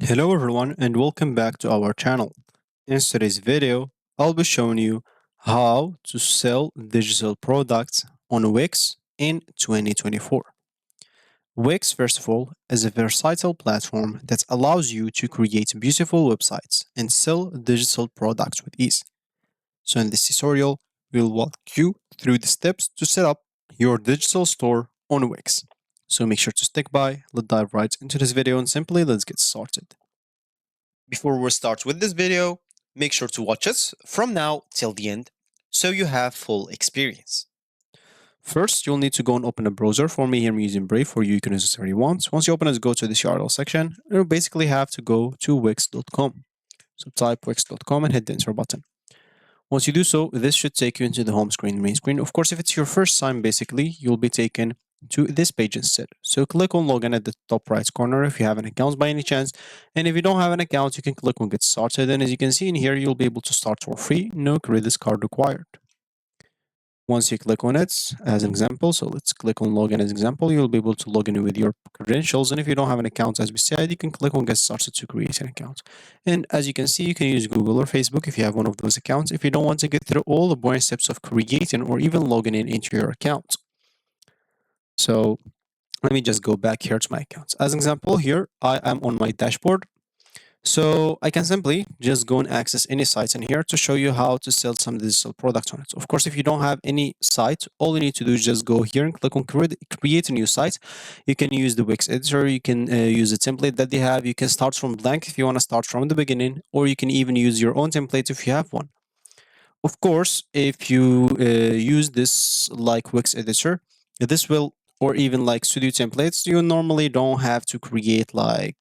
Hello everyone and welcome back to our channel. In today's video, I'll be showing you how to sell digital products on Wix in 2024. Wix, first of all, is a versatile platform that allows you to create beautiful websites and sell digital products with ease. So in this tutorial, we'll walk you through the steps to set up your digital store on Wix. So make sure to stick by, let's dive right into this video and simply let's get started. Before we start with this video, make sure to watch us from now till the end so you have full experience. First, you'll need to go and open a browser. For me, here I'm using Brave. For you, you can use whatever you want. Once you open it, go to this URL section. You'll basically have to go to wix.com. So type wix.com and hit the enter button. Once you do so, this should take you into the home screen, main screen. Of course, if it's your first time, basically, you'll be taken to this page instead. So click on login at the top right corner if you have an account by any chance. And if you don't have an account, you can click on get started. And as you can see in here, you'll be able to start for free, no credit card required. Once you click on it as an example, so let's click on login as example, you'll be able to log in with your credentials. And if you don't have an account, as we said, you can click on get started to create an account. And as you can see, you can use Google or Facebook if you have one of those accounts, if you don't want to get through all the boring steps of creating or even logging in into your account. So let me just go back here to my accounts. As an example, here I am on my dashboard. So I can simply just go and access any sites in here to show you how to sell some digital products on it. Of course, if you don't have any site, all you need to do is just go here and click on create a new site. You can use the Wix editor. You can use a template that they have. You can start from blank if you want to start from the beginning, or you can even use your own template if you have one. Of course, if you use this like Wix editor, this will, or even like Studio templates, you normally don't have to create like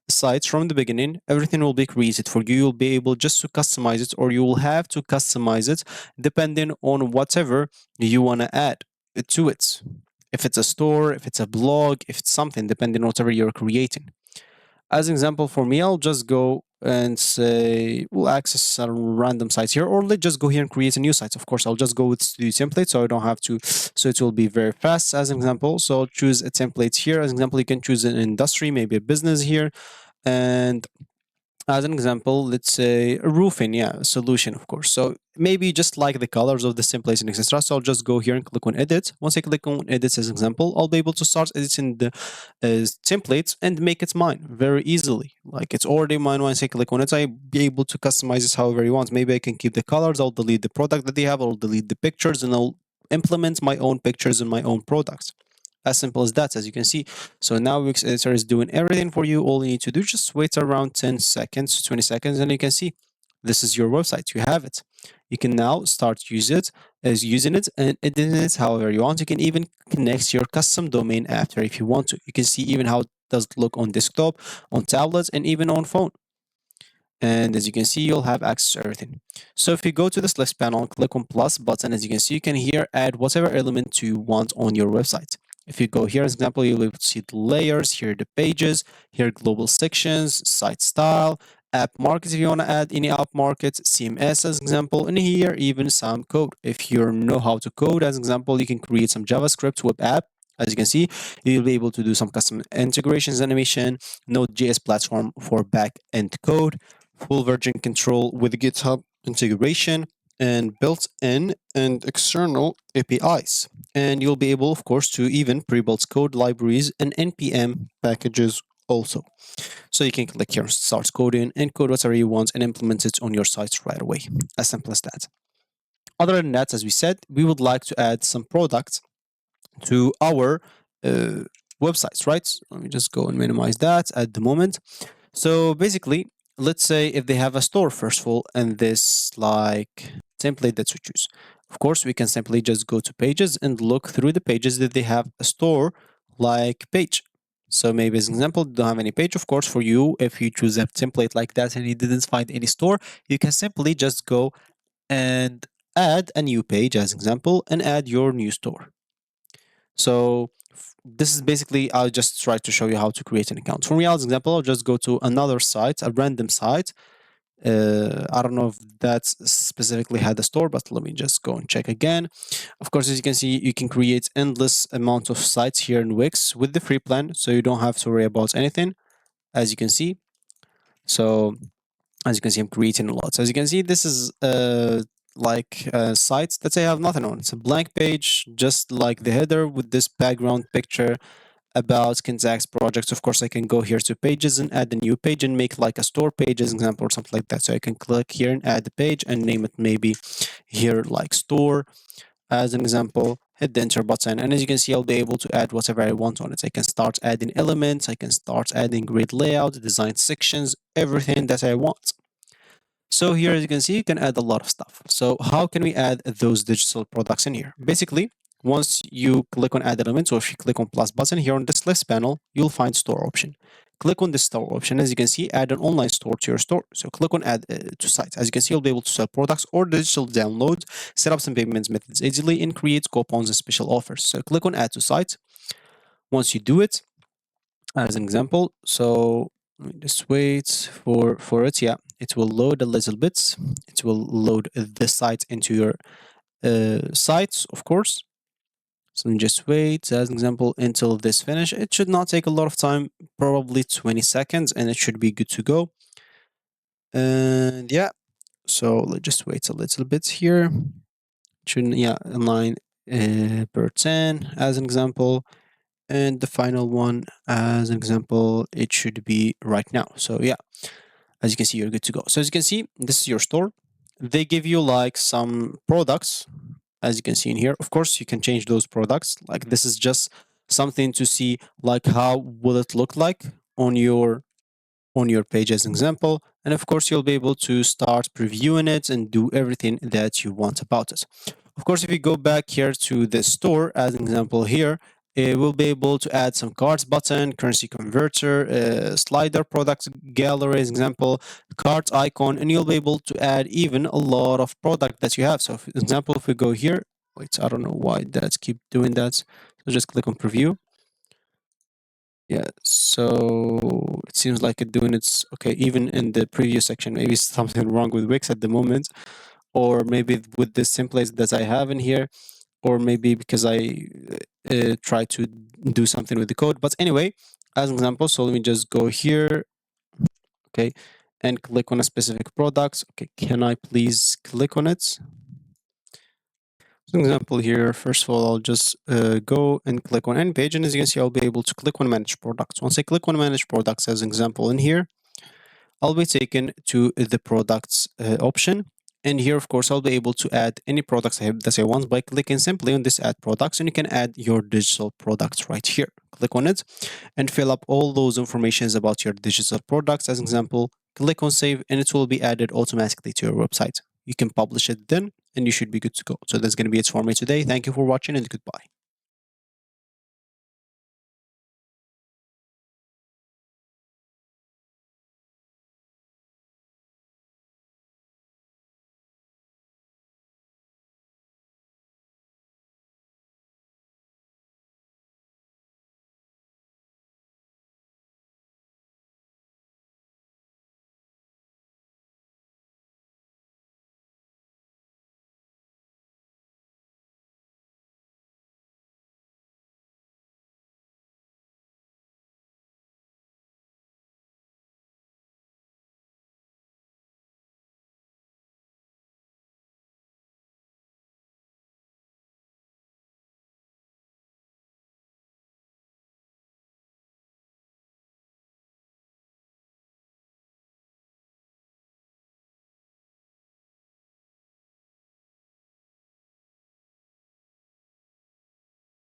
sites from the beginning. Everything will be created for you. You'll be able just to customize it, or you will have to customize it depending on whatever you want to add to it. If it's a store, if it's a blog, if it's something, depending on whatever you're creating. As an example, for me, I'll just go and say we'll access a random site here, or let's just go here and create a new site. Of course, I'll just go with Studio template, so I don't have to, so it will be very fast as an example. So I'll choose a template here. As an example, you can choose an industry, maybe a business here. And as an example, let's say a roofing, yeah, a solution, of course. So maybe just like the colors of the templates and etc. So I'll just go here and click on edit. Once I click on edit as an example, I'll be able to start editing the templates and make it mine very easily. Like it's already mine. Once I click on it, I'll be able to customize it however you want. Maybe I can keep the colors, I'll delete the product that they have, I'll delete the pictures, and I'll implement my own pictures and my own products. As simple as that, as you can see. So now Wix Editor is doing everything for you. All you need to do, just wait around 10 seconds, 20 seconds, and you can see this is your website. You have it. You can now start using it and editing it however you want. You can even connect your custom domain after if you want to. You can see even how it does look on desktop, on tablets, and even on phone. And as you can see, you'll have access to everything. So if you go to this list panel, click on plus button, as you can see, you can here add whatever element you want on your website. If you go here, as an example, you'll see the layers, here the pages, here global sections, site style, app markets if you want to add any app markets, CMS as an example, and here even some code. If you know how to code, as an example, you can create some JavaScript web app. As you can see, you'll be able to do some custom integrations, animation, Node.js platform for back-end code, full version control with GitHub integration, and built-in and external APIs. And you'll be able, of course, to even pre-built code libraries and NPM packages also. So you can click here, start coding, and code whatever you want and implement it on your site right away. As simple as that. Other than that, as we said, we would like to add some products to our websites, right? Let me just go and minimize that at the moment. So basically, let's say if they have a store, first of all, and this like template that we choose. Of course, we can simply just go to pages and look through the pages that they have a store like page. So maybe as an example, don't have any page. Of course, for you, if you choose a template like that and you didn't find any store, you can simply just go and add a new page as an example and add your new store. So this is basically, I'll just try to show you how to create an account. For me, as an example, I'll just go to another site, a random site. I don't know if that specifically had a store, but let me just go and check again. Of course, as you can see, you can create endless amount of sites here in Wix with the free plan, so you don't have to worry about anything. as you can see. So as you can see, I'm creating a lot. So as you can see, this is like a site that I have nothing on. It's a blank page, just like the header with this background picture about Kinzax projects. Of course, I can go here to pages and add a new page and make like a store page as an example or something like that. So I can click here and add the page and name it maybe here like store as an example. Hit the enter button, and as you can see, I'll be able to add whatever I want on it. I can start adding elements, I can start adding grid layout, design sections, everything that I want. So here, as you can see, you can add a lot of stuff. So how can we add those digital products in here? Basically, once you click on add elements, or if you click on plus button here on this list panel, you'll find store option. Click on the store option. As you can see, add an online store to your store. So click on add to site. As you can see, you'll be able to sell products or digital downloads, set up some payments methods easily, and create coupons and special offers. So click on add to site. Once you do it, as an example, so let me just wait for it. Yeah, it will load a little bit. It will load the site into your sites, of course. So just wait, as an example, until this finish. It should not take a lot of time, probably 20 seconds, and it should be good to go. And yeah, so let's just wait a little bit here. Shouldn't, yeah, line per 10 as an example. And the final one, as an example, it should be right now. So yeah, as you can see, you're good to go. So as you can see, this is your store. They give you like some products, as you can see in here. Of course, you can change those products. Like this is just something to see like how will it look like on your page as an example. And of course, you'll be able to start previewing it and do everything that you want about it. Of course, if you go back here to the store as an example here, we'll be able to add some cards button, currency converter, slider, product gallery as example, cart icon, and you'll be able to add even a lot of product that you have. So for example, if we go here, wait, I don't know why that's keep doing that. So just click on preview. Yeah, so it seems like it's doing its okay, even in the previous section. Maybe something wrong with Wix at the moment, or maybe with this template that I have in here, or maybe because I try to do something with the code. But anyway, as an example, so let me just go here, okay, and click on a specific product. Okay, can I please click on it? As an example here, first of all, I'll just go and click on any page, and as you can see, I'll be able to click on manage products. Once I click on manage products as an example in here, I'll be taken to the products option. And here, of course, I'll be able to add any products that I want by clicking simply on this add products, and you can add your digital products right here. Click on it and fill up all those informations about your digital products. As an example, click on save and it will be added automatically to your website. You can publish it then and you should be good to go. So that's going to be it for me today. Thank you for watching and goodbye.